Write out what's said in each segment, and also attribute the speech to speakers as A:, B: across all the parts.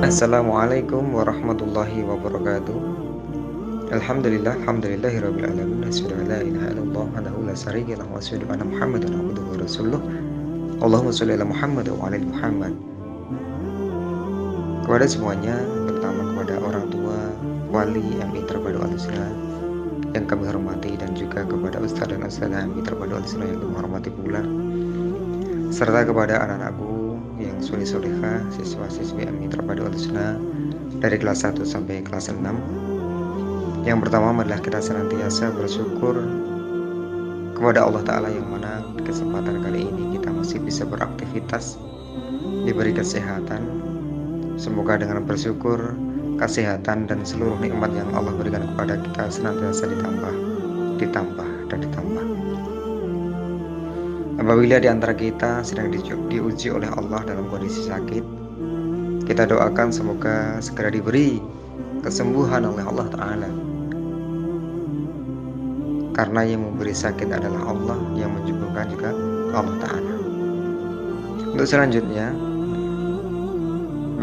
A: Assalamualaikum warahmatullahi wabarakatuh. Alhamdulillahirabbil alamin. Asyhadu an la ilaha illallah wahdahu la syarika lahu wa asyhadu anna Muhammadan abduhu wa rasuluh. Allahumma shalli ala Muhammad wa ala ali Muhammad. Kepada semuanya, terutama kepada orang tua, wali MI Terpadu Al-Husna yang kami hormati, dan juga kepada ustaz dan ustazah MI Terpadu Al-Husna yang kami hormati pula, serta kepada anak-anakku yang soleh-solehah, siswa-siswi MI Terpadu Al-Husna dari kelas 1 sampai kelas 6. Yang pertama adalah kita senantiasa bersyukur kepada Allah Ta'ala yang mana di kesempatan kali ini kita masih bisa beraktivitas, diberi kesehatan. Semoga dengan bersyukur, kesehatan dan seluruh nikmat yang Allah berikan kepada kita senantiasa ditambah. Apabila di antara kita sedang diuji oleh Allah dalam kondisi sakit, kita doakan semoga segera diberi kesembuhan oleh Allah Ta'ala. Karena yang memberi sakit adalah Allah, yang menyembuhkan juga Allah Ta'ala. Untuk selanjutnya,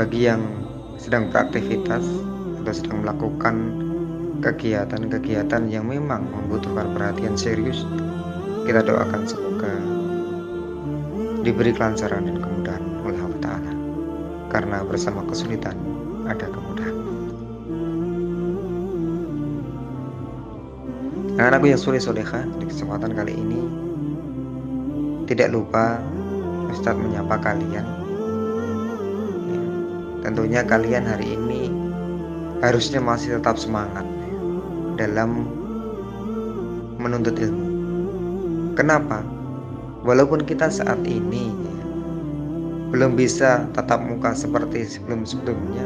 A: bagi yang sedang beraktivitas atau sedang melakukan kegiatan-kegiatan yang memang membutuhkan perhatian serius, kita doakan semoga diberi kelancaran dan kemudahan oleh Allah Ta'ala. Karena bersama kesulitan ada kemudahan. Anak-anakku yang soleh-solehah, di kesempatan kali ini tidak lupa Ustadz menyapa kalian. Tentunya kalian hari ini harusnya masih tetap semangat dalam menuntut ilmu. Kenapa? Walaupun kita saat ini belum bisa tatap muka seperti sebelum-sebelumnya,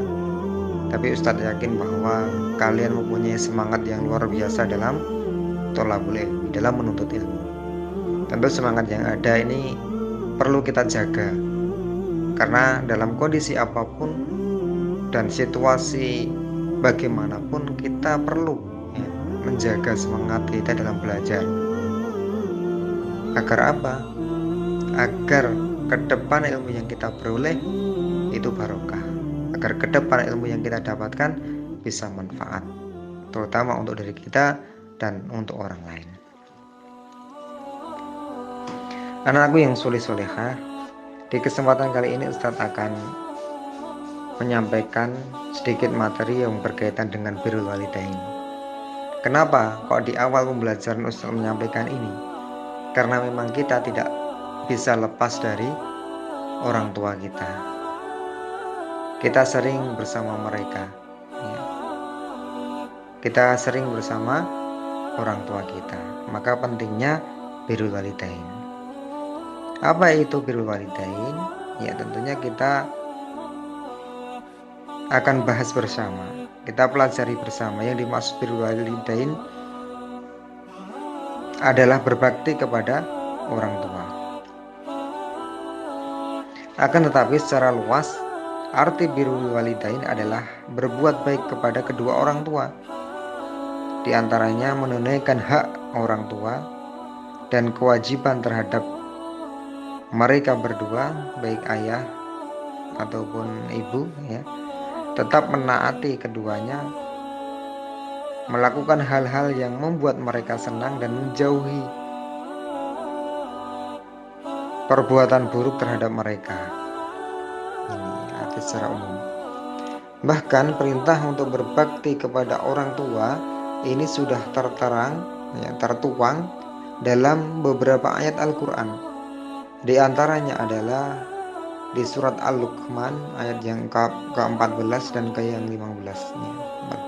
A: tapi Ustadz yakin bahwa kalian mempunyai semangat yang luar biasa dalam thalabul ilmi, dalam menuntut ilmu. Tentu semangat yang ada ini perlu kita jaga, karena dalam kondisi apapun dan situasi bagaimanapun kita perlu menjaga semangat kita dalam belajar. Agar apa? Agar ke depan ilmu yang kita peroleh itu barokah, agar ke depan ilmu yang kita dapatkan bisa manfaat, terutama untuk diri kita dan untuk orang lain. Anak-anakku yang soleh-solehah, di kesempatan kali ini Ustadz akan menyampaikan sedikit materi yang berkaitan dengan birrul walidain. Kenapa kok di awal pembelajaran Ustadz menyampaikan ini? Karena memang kita tidak bisa lepas dari orang tua kita. Kita sering bersama mereka, kita sering bersama orang tua kita. Maka pentingnya birrul walidain. Apa itu birrul walidain? Ya tentunya kita akan bahas bersama, kita pelajari bersama. Yang dimaksud birrul walidain adalah berbakti kepada orang tua. Akan tetapi secara luas, arti birrul walidain adalah berbuat baik kepada kedua orang tua. Di antaranya menunaikan hak orang tua dan kewajiban terhadap mereka berdua, baik ayah ataupun ibu, tetap menaati keduanya, melakukan hal-hal yang membuat mereka senang dan menjauhi perbuatan buruk terhadap mereka. Ini arti secara umum. Bahkan perintah untuk berbakti kepada orang tua ini sudah tertuang dalam beberapa ayat Al-Quran. Di antaranya adalah di surat Al-Luqman ayat yang ke-14 dan ke-15,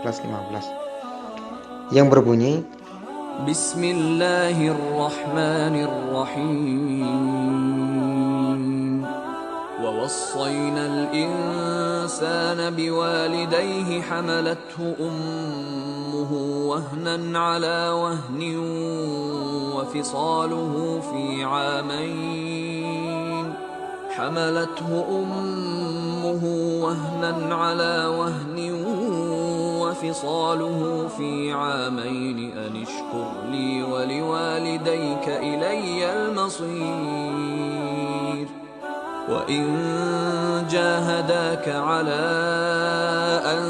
A: 14-15, yang berbunyi,
B: Bismillahirrahmanirrahim. Wa wassayna al-insana biwalidayhi hamalathu ummuhu wahnan ala wahnin wa fisaluhu fi 'amayn. حملته أمه وهنا على وهن وفصاله في عامين أن اشكر لي ولوالديك إلي المصير وإن جاهداك على أن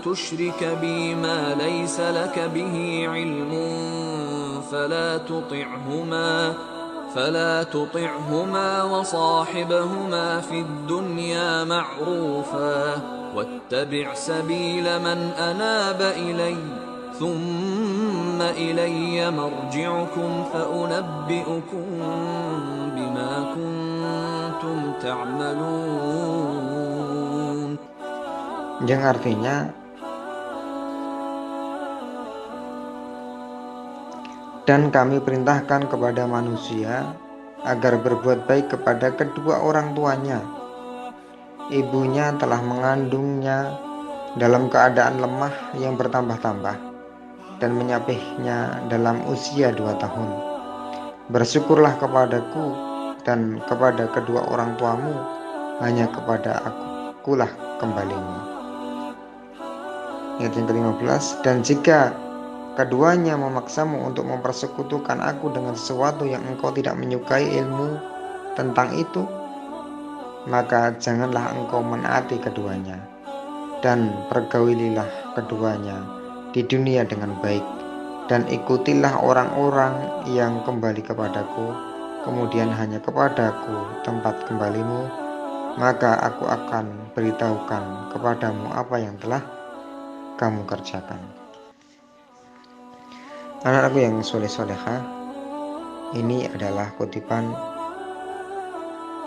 B: تشرك بي ما ليس لك به علم فلا تطعهما وصاحبهما في الدنيا معروفا واتبع سبيل من أناب إلي ثم إلي مرجعكم فأنبئكم بما كنتم تعملون.
A: Yang artinya, dan kami perintahkan kepada manusia agar berbuat baik kepada kedua orang tuanya. Ibunya telah mengandungnya dalam keadaan lemah yang bertambah-tambah dan menyapihnya dalam usia 2 tahun. Bersyukurlah kepadaku dan kepada kedua orang tuamu, hanya kepada akulah kembalimu. Ayat yang ke-15, dan jika keduanya memaksamu untuk mempersekutukan aku dengan sesuatu yang engkau tidak menyukai ilmu tentang itu, maka janganlah engkau menaati keduanya, dan pergaulilah keduanya di dunia dengan baik, dan ikutilah orang-orang yang kembali kepadaku, kemudian hanya kepadaku tempat kembalimu, maka aku akan beritahukan kepadamu apa yang telah kamu kerjakan. Anak-anakku yang soleh-solehah, ini adalah kutipan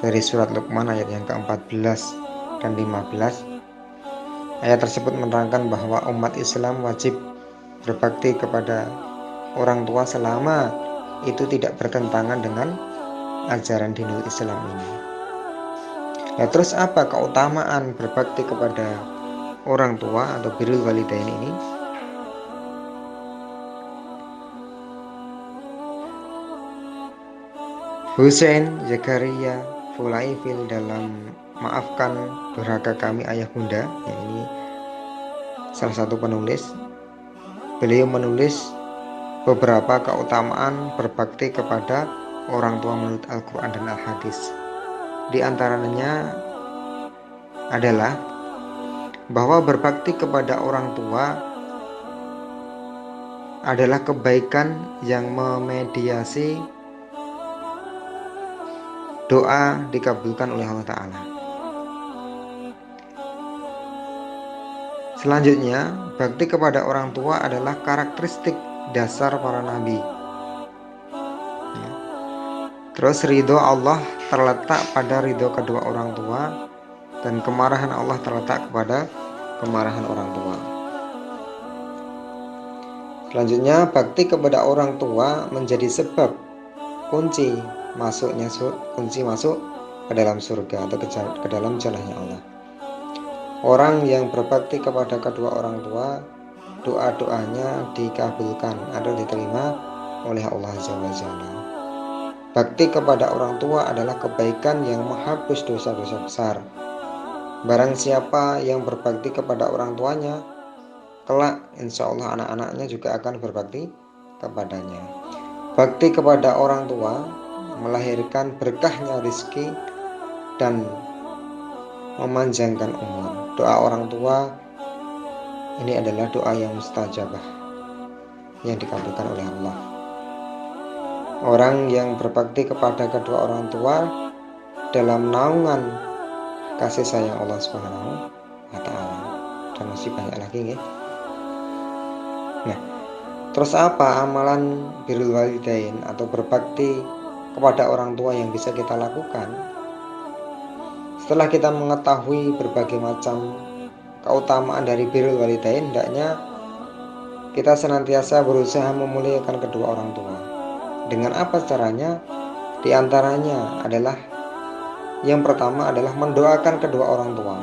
A: dari surat Luqman ayat yang ke-14 dan 15. Ayat tersebut menerangkan bahwa umat Islam wajib berbakti kepada orang tua selama itu tidak bertentangan dengan ajaran dinul Islam ini. Ya, terus apa keutamaan berbakti kepada orang tua atau birrul walidain ini? Husain Zakaria Fulaifil dalam Maafkan Durhaka Kami Ayah Bunda, ya, ini salah satu penulis. Beliau menulis beberapa keutamaan berbakti kepada orang tua menurut Al-Quran dan Al-Hadis. Di antaranya adalah bahwa berbakti kepada orang tua adalah kebaikan yang memediasi doa dikabulkan oleh Allah Ta'ala. Selanjutnya, bakti kepada orang tua adalah karakteristik dasar para nabi. Ya. Terus ridho Allah terletak pada ridho kedua orang tua, dan kemarahan Allah terletak kepada kemarahan orang tua. Selanjutnya, bakti kepada orang tua menjadi sebab kunci masuk ke dalam surga atau ke dalam jalannya Allah. Orang yang berbakti kepada kedua orang tua, doa-doanya dikabulkan atau diterima oleh Allah Azza wa Jalla. Bakti kepada orang tua adalah kebaikan yang menghapus dosa-dosa besar. Barang siapa yang berbakti kepada orang tuanya, kelak insya Allah anak-anaknya juga akan berbakti kepadanya. Bakti kepada orang tua melahirkan berkahnya rezeki dan memanjangkan umur. Doa orang tua ini adalah doa yang mustajabah, yang dikabulkan oleh Allah. Orang yang berbakti kepada kedua orang tua dalam naungan kasih sayang Allah Subhanahu wa Ta'ala, dan masih banyak lagi, ya. Nah, terus apa amalan birrul walidain atau berbakti kepada orang tua yang bisa kita lakukan? Setelah kita mengetahui berbagai macam keutamaan dari birrul walidain, hendaknya kita senantiasa berusaha memuliakan kedua orang tua. Dengan apa caranya? Di antaranya adalah yang pertama adalah mendoakan kedua orang tua.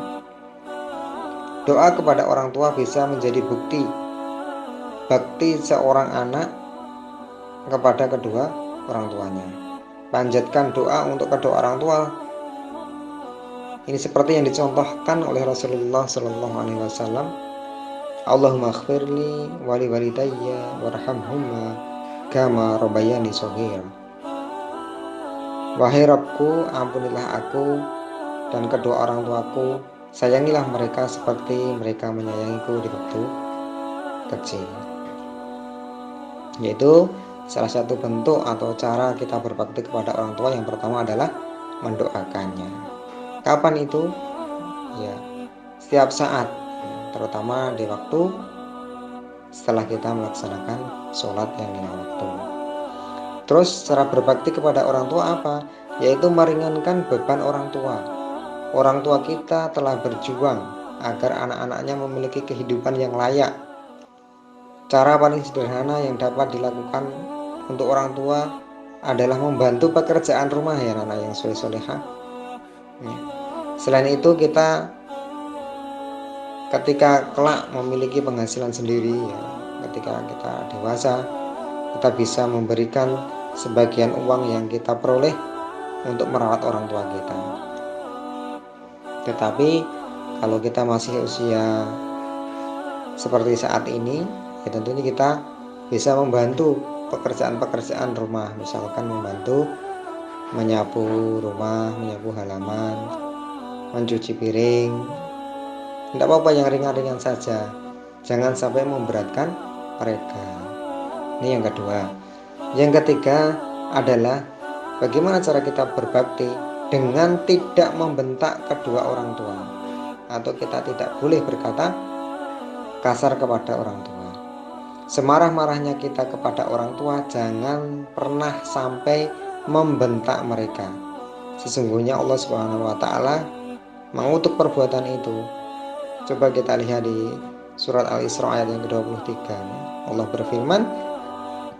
A: Doa kepada orang tua bisa menjadi bukti bakti seorang anak kepada kedua orang tuanya. Panjatkan doa untuk kedua orang tua. Ini seperti yang dicontohkan oleh Rasulullah SAW. Allahumma aghfirli wali walidayya warhamhumma kama rabbayani shaghira. Wahai Rabbku, ampunilah aku dan kedua orang tuaku, sayangilah mereka seperti mereka menyayangiku di waktu kecil. Yaitu salah satu bentuk atau cara kita berbakti kepada orang tua yang pertama adalah mendoakannya. Kapan itu? Ya, setiap saat, terutama di waktu setelah kita melaksanakan sholat yang 5 waktu. Terus cara berbakti kepada orang tua apa? Yaitu meringankan beban orang tua. Orang tua kita telah berjuang agar anak-anaknya memiliki kehidupan yang layak. Cara paling sederhana yang dapat dilakukan untuk orang tua adalah membantu pekerjaan rumah ya anak yang soleh-solehah. Ya. Selain itu kita ketika kelak memiliki penghasilan sendiri ya, ketika kita dewasa, kita bisa memberikan sebagian uang yang kita peroleh untuk merawat orang tua kita. Tetapi kalau kita masih usia seperti saat ini, ya tentunya kita bisa membantu pekerjaan-pekerjaan rumah, misalkan membantu menyapu rumah, menyapu halaman, mencuci piring. Tidak apa-apa, yang ringan-ringan saja, jangan sampai memberatkan mereka. Ini yang kedua. Yang ketiga adalah bagaimana cara kita berbakti dengan tidak membentak kedua orang tua, atau kita tidak boleh berkata kasar kepada orang tua. Semarah-marahnya kita kepada orang tua, jangan pernah sampai membentak mereka. Sesungguhnya Allah Subhanahu wa taala mengutuk perbuatan itu. Coba kita lihat di surat Al-Isra ayat yang ke-23. Allah berfirman,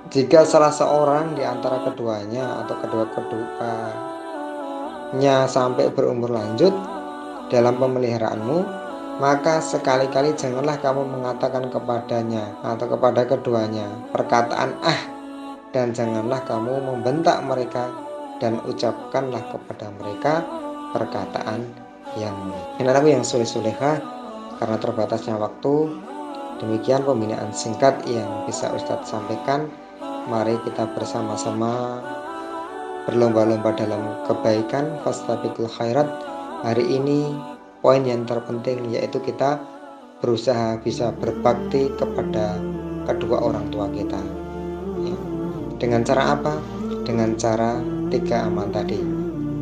A: jika salah seorang di antara keduanya atau kedua-keduanya sampai berumur lanjut dalam pemeliharaanmu, maka sekali-kali janganlah kamu mengatakan kepadanya atau kepada keduanya perkataan dan janganlah kamu membentak mereka, dan ucapkanlah kepada mereka perkataan yang anak-anakku yang soleh-solehah. Karena terbatasnya waktu, demikian pembinaan singkat yang bisa Ustadz sampaikan. Mari kita bersama-sama berlomba-lomba dalam kebaikan, fastabiqul khairat. Hari ini poin yang terpenting yaitu kita berusaha bisa berbakti kepada kedua orang tua kita. Ya. Dengan cara apa? Dengan cara 3 amal tadi.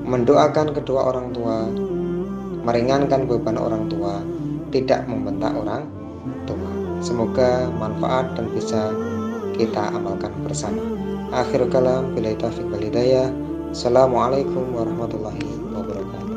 A: Mendoakan kedua orang tua, meringankan beban orang tua, tidak membentak orang tua. Semoga manfaat dan bisa kita amalkan bersama. Akhirul kalam, billahi taufiq wal hidayah. Assalamualaikum warahmatullahi wabarakatuh.